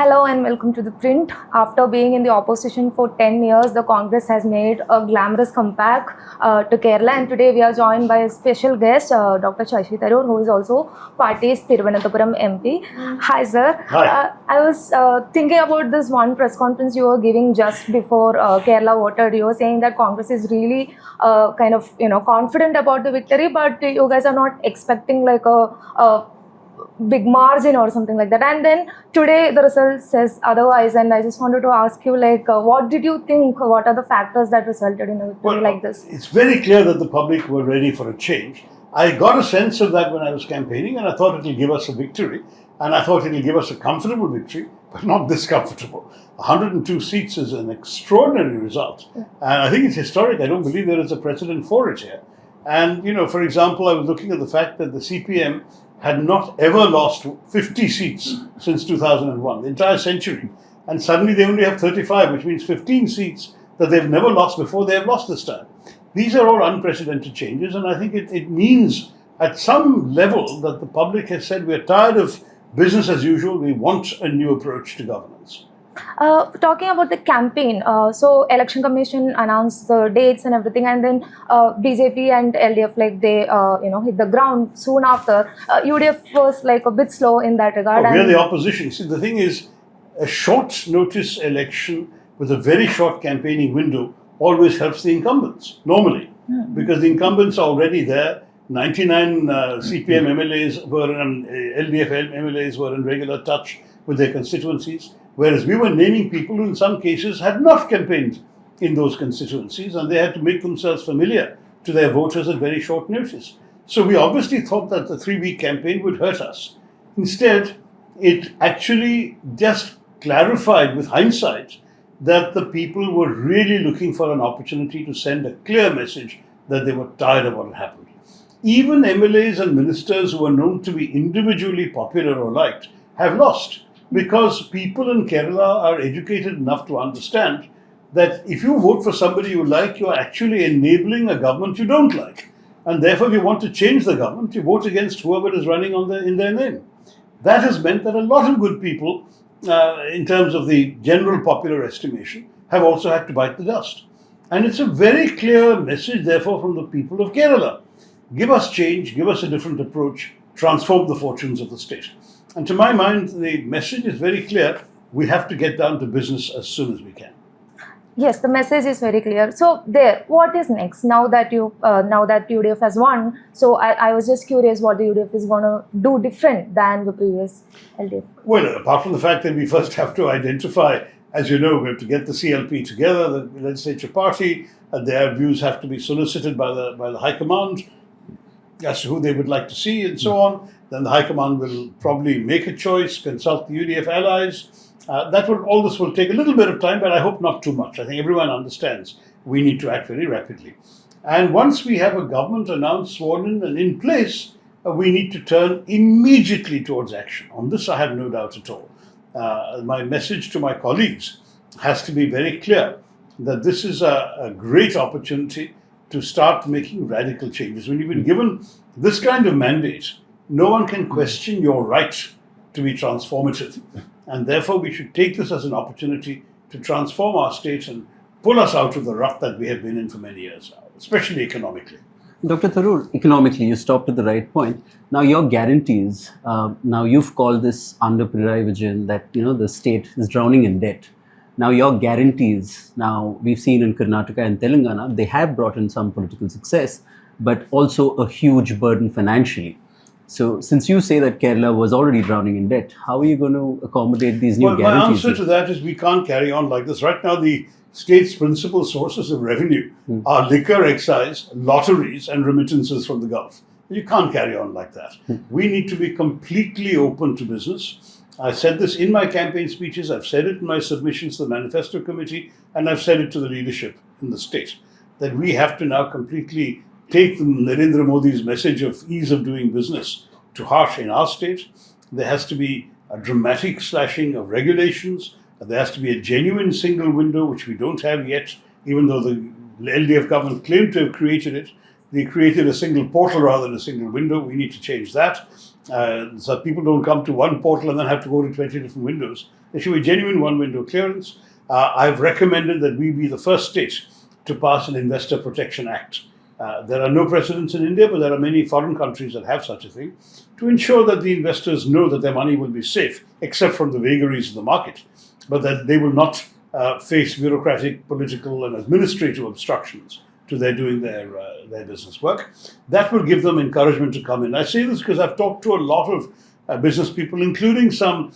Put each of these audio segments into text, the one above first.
Hello and welcome to ThePrint. After being in the opposition for 10 years, the Congress has made a glamorous comeback to Kerala, and today we are joined by a special guest, Dr. Shashi Tharoor, who is also party's Thiruvananthapuram MP. Hi sir. Hi. I was thinking about this one press conference you were giving just before Kerala voted. You were saying that Congress is really confident about the victory, but you guys are not expecting like a big margin or something like that, and then today the result says otherwise. And I just wanted to ask you, what did you think, what are the factors that resulted in a victory like this? It's very clear that the public were ready for a change. I got a sense of that when I was campaigning, and I thought it will give us a victory, and I thought it will give us a comfortable victory, but not this comfortable. 102 seats is an extraordinary result, and I think it's historic. I don't believe there is a precedent for it here. And, for example, I was looking at the fact that the CPM had not ever lost 50 seats since 2001, the entire century. And suddenly they only have 35, which means 15 seats that they've never lost before, they have lost this time. These are all unprecedented changes, and I think it means at some level that the public has said we're tired of business as usual, we want a new approach to governance. Talking about the campaign, so Election Commission announced the dates and everything, and then BJP and LDF they hit the ground soon after. UDF was a bit slow in that regard. We're the opposition. See, the thing is, a short notice election with a very short campaigning window always helps the incumbents, normally, because the incumbents are already there. 99 CPM MLAs were in, LDF MLAs were in regular touch with their constituencies. Whereas we were naming people who in some cases had not campaigned in those constituencies, and they had to make themselves familiar to their voters at very short notice. So we obviously thought that the 3-week campaign would hurt us. Instead, it actually just clarified with hindsight that the people were really looking for an opportunity to send a clear message that they were tired of what had happened. Even MLAs and ministers who were known to be individually popular or liked have lost, because people in Kerala are educated enough to understand that if you vote for somebody you like, you are actually enabling a government you don't like. And therefore, if you want to change the government, you vote against whoever is running in their name. That has meant that a lot of good people, in terms of the general popular estimation, have also had to bite the dust. And it's a very clear message, therefore, from the people of Kerala. Give us change, give us a different approach, transform the fortunes of the state. And to my mind, the message is very clear. We have to get down to business as soon as we can. Yes, the message is very clear. So what is next now that UDF has won? So I was just curious what the UDF is going to do different than the previous LDF. Well, apart from the fact that we first have to identify, as you know, we have to get the CLP together, the legislature party, and their views have to be solicited by the High Command as to who they would like to see and so on. Then the High Command will probably make a choice, consult the UDF allies. All this will take a little bit of time, but I hope not too much. I think everyone understands we need to act very rapidly. And once we have a government announced, sworn in and in place, we need to turn immediately towards action. On this, I have no doubt at all. My message to my colleagues has to be very clear that this is a great opportunity to start making radical changes. When you've been given this kind of mandate, no one can question your right to be transformative. And therefore, we should take this as an opportunity to transform our state and pull us out of the rut that we have been in for many years now, especially economically. Dr. Tharoor, economically, you stopped at the right point. Now, your guarantees, now you've called this under Pinarayi Vijayan that, the state is drowning in debt. Now, your guarantees, now we've seen in Karnataka and Telangana, they have brought in some political success, but also a huge burden financially. So, since you say that Kerala was already drowning in debt, how are you going to accommodate these new guarantees? My answer to that is we can't carry on like this. Right now, the state's principal sources of revenue are liquor excise, lotteries, and remittances from the Gulf. You can't carry on like that. We need to be completely open to business. I said this in my campaign speeches, I've said it in my submissions to the Manifesto Committee, and I've said it to the leadership in the state, that we have to now completely take Narendra Modi's message of ease of doing business to heart in our state. There has to be a dramatic slashing of regulations. There has to be a genuine single window, which we don't have yet, even though the LDF government claimed to have created it. They created a single portal rather than a single window. We need to change that. So people don't come to one portal and then have to go to 20 different windows. There should be genuine one window clearance. I've recommended that we be the first state to pass an Investor Protection Act. There are no precedents in India, but there are many foreign countries that have such a thing, to ensure that the investors know that their money will be safe, except from the vagaries of the market, but that they will not face bureaucratic, political, and administrative obstructions to their doing their business work. That will give them encouragement to come in. I say this because I've talked to a lot of business people, including some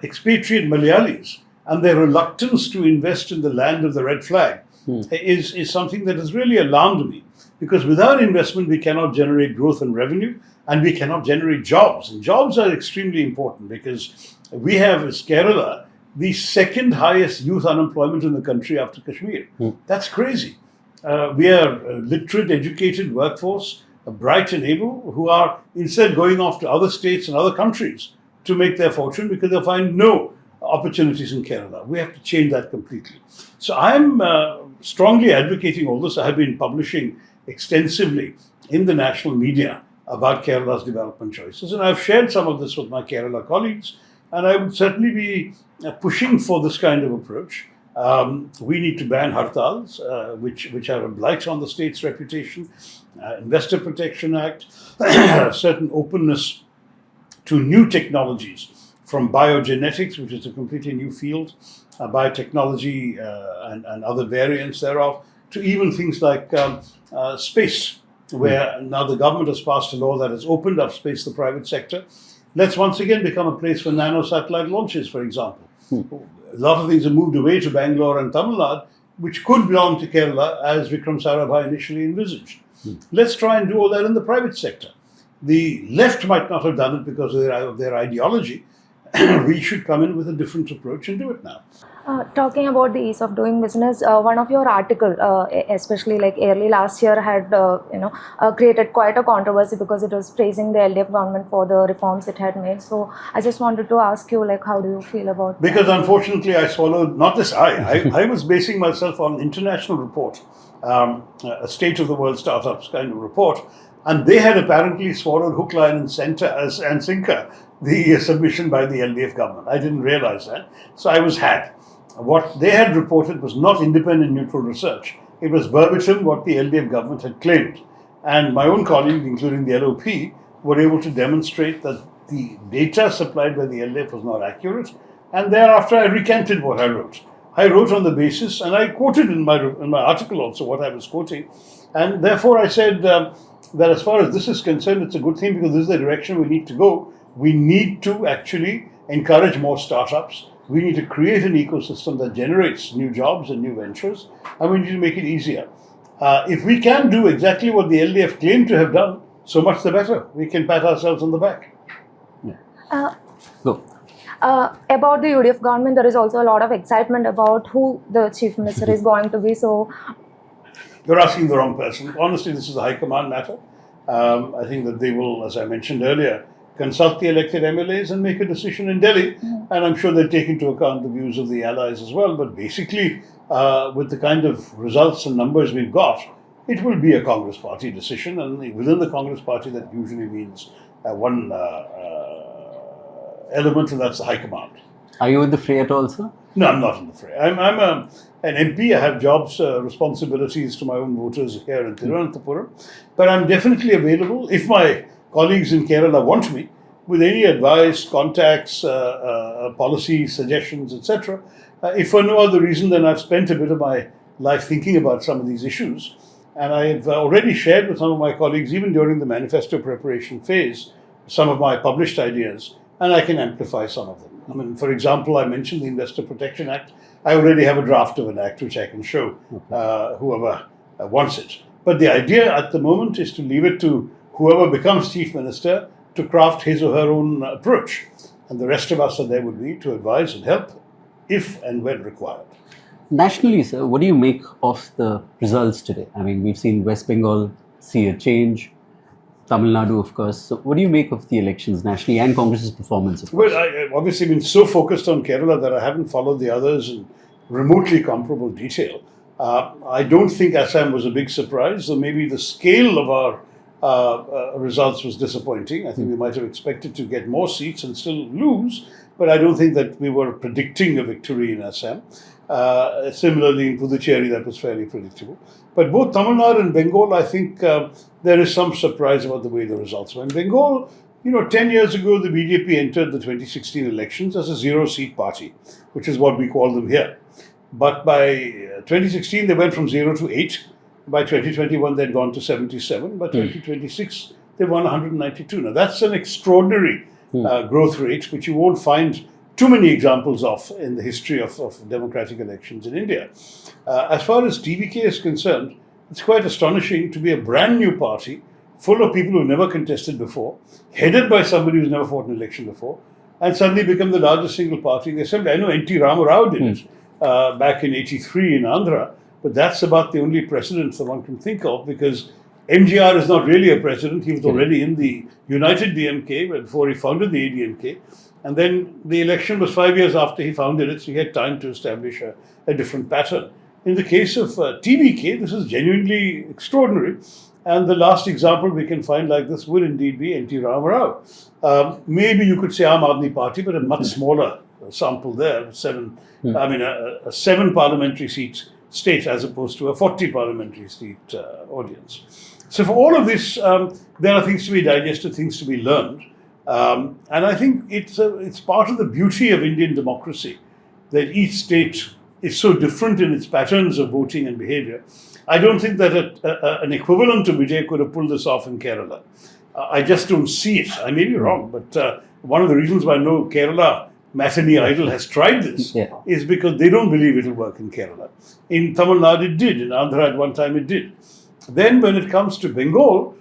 expatriate Malayalis, and their reluctance to invest in the land of the red flag is something that has really alarmed me. Because without investment, we cannot generate growth and revenue, and we cannot generate jobs. And jobs are extremely important because we have, as Kerala, the second highest youth unemployment in the country after Kashmir. That's crazy. We are a literate, educated workforce, bright and able, who are instead going off to other states and other countries to make their fortune because they'll find no opportunities in Kerala. We have to change that completely. So I'm strongly advocating all this. I have been publishing extensively in the national media about Kerala's development choices. And I've shared some of this with my Kerala colleagues. And I would certainly be pushing for this kind of approach. We need to ban hartals, which are a blight on the state's reputation, Investor Protection Act, certain openness to new technologies, from biogenetics, which is a completely new field, biotechnology and other variants thereof, to even things like space, where now the government has passed a law that has opened up space to the private sector. Let's once again become a place for nano satellite launches, for example. A lot of things have moved away to Bangalore and Tamil Nadu, which could belong to Kerala, as Vikram Sarabhai initially envisaged. Let's try and do all that in the private sector. The left might not have done it because of their ideology. We should come in with a different approach and do it now. Talking about the ease of doing business, one of your article, especially like early last year, had created quite a controversy because it was praising the LDF government for the reforms it had made. So I just wanted to ask you, like, how do you feel about Because unfortunately, I swallowed, not this I was basing myself on an international report, a state of the world startups kind of report, and they had apparently swallowed hook, line and sinker the submission by the LDF government. I didn't realize that, so I was had. What they had reported was not independent neutral research. It was verbatim what the LDF government had claimed. And my own colleagues, including the LOP, were able to demonstrate that the data supplied by the LDF was not accurate. And thereafter I recanted what I wrote. I wrote on the basis, and I quoted in my article also what I was quoting. And therefore I said that as far as this is concerned, it's a good thing because this is the direction we need to go. We need to actually encourage more startups. We need to create an ecosystem that generates new jobs and new ventures, and we need to make it easier. If we can do exactly what the LDF claimed to have done, so much the better. We can pat ourselves on the back. Go. About the UDF government, there is also a lot of excitement about who the chief minister is going to be. So you're asking the wrong person. Honestly, this is a high command matter. I think that they will, as I mentioned earlier, consult the elected MLAs and make a decision in Delhi. And I'm sure they'll take into account the views of the allies as well. But basically, with the kind of results and numbers we've got, it will be a Congress party decision. And within the Congress party, that usually means one element, and that's the high command. Are you with the fray at all, sir? No, I'm not in the fray. I'm an MP. I have jobs, responsibilities to my own voters here in Thiruvananthapuram. But I'm definitely available if my colleagues in Kerala want me with any advice, contacts, policy suggestions, etc. If for no other reason than I've spent a bit of my life thinking about some of these issues, and I've already shared with some of my colleagues, even during the manifesto preparation phase, some of my published ideas, and I can amplify some of them. I mean, for example, I mentioned the Investor Protection Act. I already have a draft of an act which I can show whoever wants it. But the idea at the moment is to leave it to whoever becomes chief minister to craft his or her own approach. And the rest of us are there would be to advise and help if and when required. Nationally, sir, what do you make of the results today? I mean, we've seen West Bengal see a change, Tamil Nadu, of course. So what do you make of the elections nationally and Congress's performance, of course? Well, I've obviously been so focused on Kerala that I haven't followed the others in remotely comparable detail. I don't think Assam was a big surprise, so maybe the scale of our results was disappointing. I think we might have expected to get more seats and still lose, but I don't think that we were predicting a victory in Assam. Similarly, in Puducherry, that was fairly predictable. But both Tamil Nadu and Bengal, I think there is some surprise about the way the results were. In Bengal, 10 years ago, the BJP entered the 2016 elections as a zero-seat party, which is what we call them here. But by 2016, they went from 0 to 8. By 2021, they'd gone to 77. By 2026, they won 192. Now, that's an extraordinary growth rate, which you won't find too many examples of in the history of democratic elections in India. As far as TVK is concerned, it's quite astonishing to be a brand new party, full of people who've never contested before, headed by somebody who's never fought an election before, and suddenly become the largest single party in the assembly. I know N.T. Rama Rao did it back in 83 in Andhra, but that's about the only precedent that one can think of, because MGR is not really a president. He was already in the United DMK before he founded the ADMK. And then the election was 5 years after he founded it, so he had time to establish a different pattern. In the case of TVK, this is genuinely extraordinary. And the last example we can find like this would indeed be N.T. Rama Rao. Maybe you could say Aam Aadmi Party, but a much smaller sample there, a 7 parliamentary seat state as opposed to a 40 parliamentary seat audience. So for all of this, there are things to be digested, things to be learned. And I think it's part of the beauty of Indian democracy that each state is so different in its patterns of voting and behavior. I don't think that an equivalent to Vijay could have pulled this off in Kerala. I just don't see it. I may be wrong, but one of the reasons why I know Kerala Matinee Idol has tried this is because they don't believe it'll work in Kerala. In Tamil Nadu it did, in Andhra at one time it did. Then when it comes to Bengal,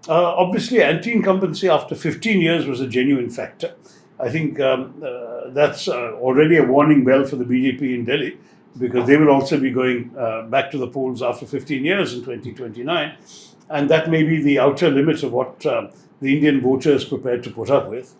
obviously anti-incumbency after 15 years was a genuine factor. I think that's already a warning bell for the BJP in Delhi, because they will also be going back to the polls after 15 years in 2029. And that may be the outer limit of what the Indian voter is prepared to put up with.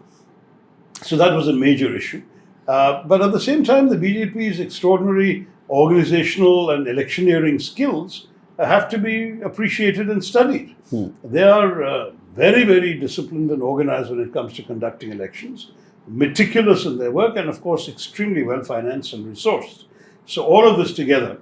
So that was a major issue. But at the same time, the BJP's extraordinary organizational and electioneering skills have to be appreciated and studied. They are very, very disciplined and organized when it comes to conducting elections, meticulous in their work, and of course extremely well financed and resourced. So all of this together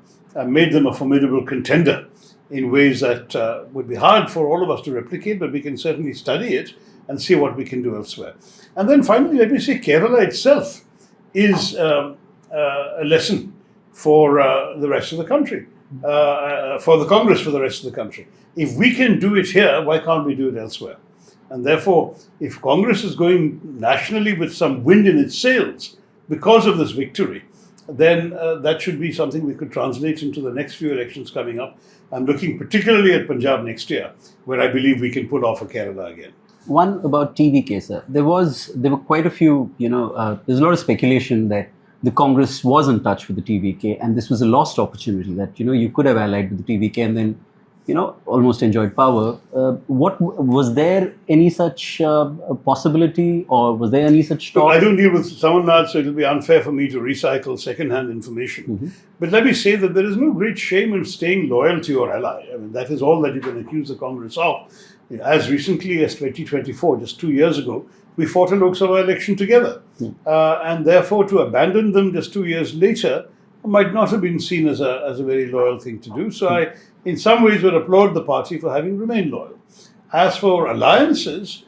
made them a formidable contender in ways that would be hard for all of us to replicate, but we can certainly study it and see what we can do elsewhere. And then finally, let me say Kerala itself is a lesson for the rest of the country, for the Congress for the rest of the country. If we can do it here, why can't we do it elsewhere? And therefore, if Congress is going nationally with some wind in its sails because of this victory, then that should be something we could translate into the next few elections coming up. I'm looking particularly at Punjab next year, where I believe we can pull off a Kerala again. One about TVK, sir. There were quite a few, there's a lot of speculation that the Congress was in touch with the TVK, and this was a lost opportunity that, you could have allied with the TVK and then, almost enjoyed power. What was there any such possibility, or was there any such talk? I don't deal with Tamil Nadu, so it will be unfair for me to recycle second-hand information. But let me say that there is no great shame in staying loyal to your ally. I mean, that is all that you can accuse the Congress of. As recently as 2024, just 2 years ago, we fought a Lok Sabha election together. And therefore, to abandon them just 2 years later might not have been seen as a very loyal thing to do. So I, in some ways, would applaud the party for having remained loyal. As for alliances,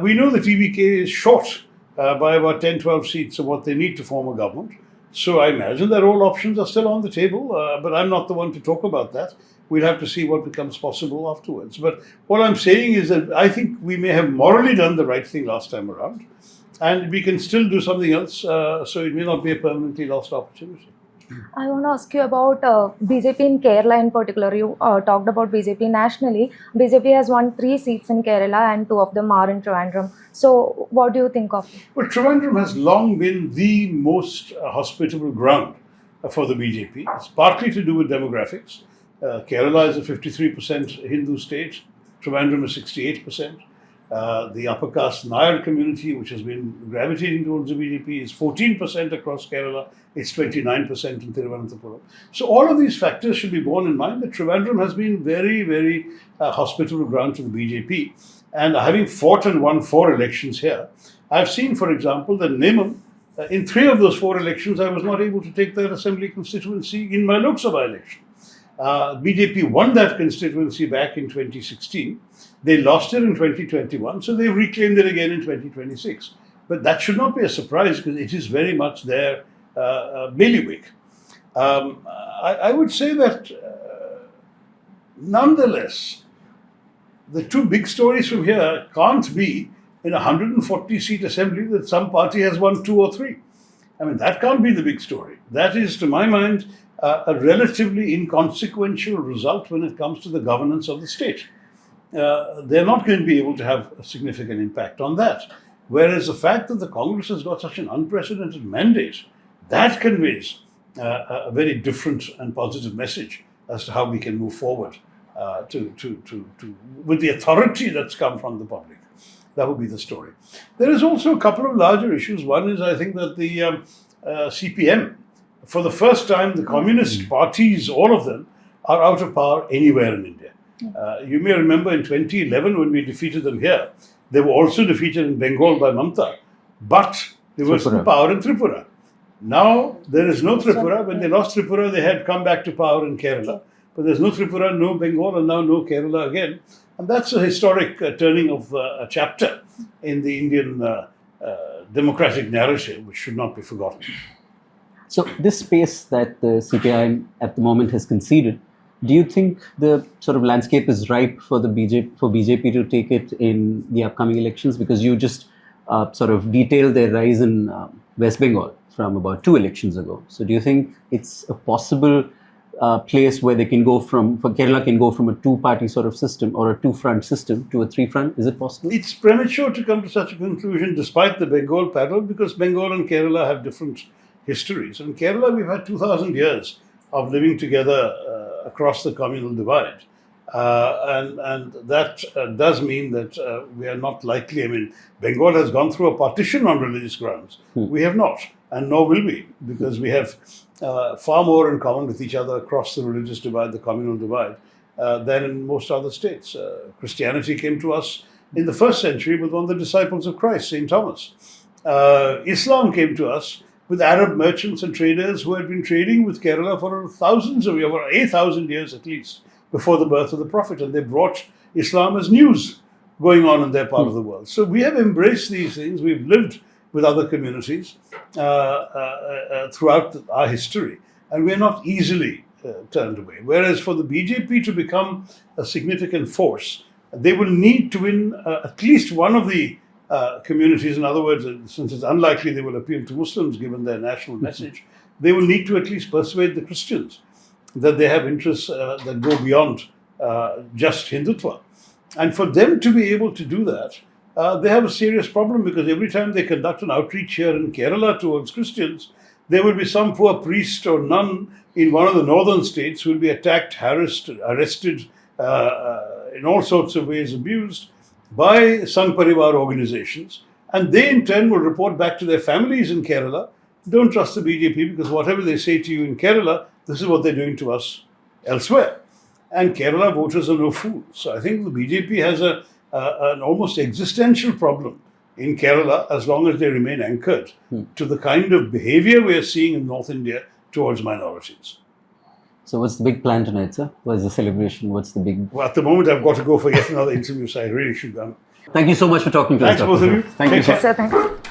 we know the TVK is short by about 10, 12 seats of what they need to form a government. So I imagine that all options are still on the table, but I'm not the one to talk about that. We'll have to see what becomes possible afterwards. But what I'm saying is that I think we may have morally done the right thing last time around, and we can still do something else, so it may not be a permanently lost opportunity. I want to ask you about BJP in Kerala in particular. You talked about BJP nationally. BJP has won 3 seats in Kerala and 2 of them are in Trivandrum. So what do you think of it? Well, Trivandrum has long been the most hospitable ground for the BJP. It's partly to do with demographics. Kerala is a 53% Hindu state. Trivandrum is 68%. The upper caste Nair community, which has been gravitating towards the BJP, is 14% across Kerala. It's 29% in Thiruvananthapuram. So all of these factors should be borne in mind. That Trivandrum has been very, very hospitable ground to the BJP. And having fought and won 4 elections here, I've seen, for example, that Nemam, in 3 of those 4 elections, I was not able to take that assembly constituency in my Lok Sabha election. BJP won that constituency back in 2016. They lost it in 2021, so they reclaimed it again in 2026. But that should not be a surprise because it is very much their bailiwick. I would say that nonetheless, the 2 big stories from here can't be in a 140-seat assembly that some party has won 2 or 3. I mean, that can't be the big story. That is, to my mind, a relatively inconsequential result when it comes to the governance of the state. They're not going to be able to have a significant impact on that. Whereas the fact that the Congress has got such an unprecedented mandate, that conveys a very different and positive message as to how we can move forward with the authority that's come from the public. That would be the story. There is also a couple of larger issues. One is, I think, that the CPM, for the first time, the communist parties, all of them, are out of power anywhere in India. You may remember in 2011 when we defeated them here, they were also defeated in Bengal by Mamata, but they were still in power in Tripura. Now there is no Tripura. When they lost Tripura, they had come back to power in Kerala. But there's no Tripura, no Bengal, and now no Kerala again. And that's a historic turning of a chapter in the Indian democratic narrative, which should not be forgotten. So this space that the CPI at the moment has conceded, do you think the sort of landscape is ripe for the BJP to take it in the upcoming elections? Because you just sort of detailed their rise in West Bengal from about 2 elections ago. So do you think it's a possible place where they can go from, for Kerala can go from a 2-party sort of system or a 2-front system to a 3-front? Is it possible? It's premature to come to such a conclusion despite the Bengal parallel, because Bengal and Kerala have different histories. In Kerala, we've had 2,000 years of living together across the communal divide. And that does mean that we are not likely. I mean, Bengal has gone through a partition on religious grounds. We have not, and nor will we, because we have far more in common with each other across the religious divide, the communal divide, than in most other states. Christianity came to us in the 1st century with one of the disciples of Christ, St. Thomas. Islam came to us with Arab merchants and traders who had been trading with Kerala for thousands of years, for 8,000 years at least, before the birth of the Prophet. And they brought Islam as news going on in their part of the world. So we have embraced these things. We've lived with other communities throughout our history. And we're not easily turned away. Whereas for the BJP to become a significant force, they will need to win at least one of the communities. In other words, since it's unlikely they will appeal to Muslims given their national message, they will need to at least persuade the Christians that they have interests that go beyond just Hindutva. And for them to be able to do that, they have a serious problem, because every time they conduct an outreach here in Kerala towards Christians, there will be some poor priest or nun in one of the northern states who will be attacked, harassed, arrested, in all sorts of ways abused by Sangh Parivar organizations. And they in turn will report back to their families in Kerala, don't trust the BJP because whatever they say to you in Kerala, this is what they're doing to us elsewhere. And Kerala voters are no fools. So I think the BJP has an almost existential problem in Kerala as long as they remain anchored to the kind of behavior we are seeing in North India towards minorities. So what's the big plan tonight, sir? What's the celebration? What's the big... Well, at the moment, I've got to go for yet another interview, so I really should go. Thank you so much for talking to us. Thanks, both of you. Thank you, sir. Thanks.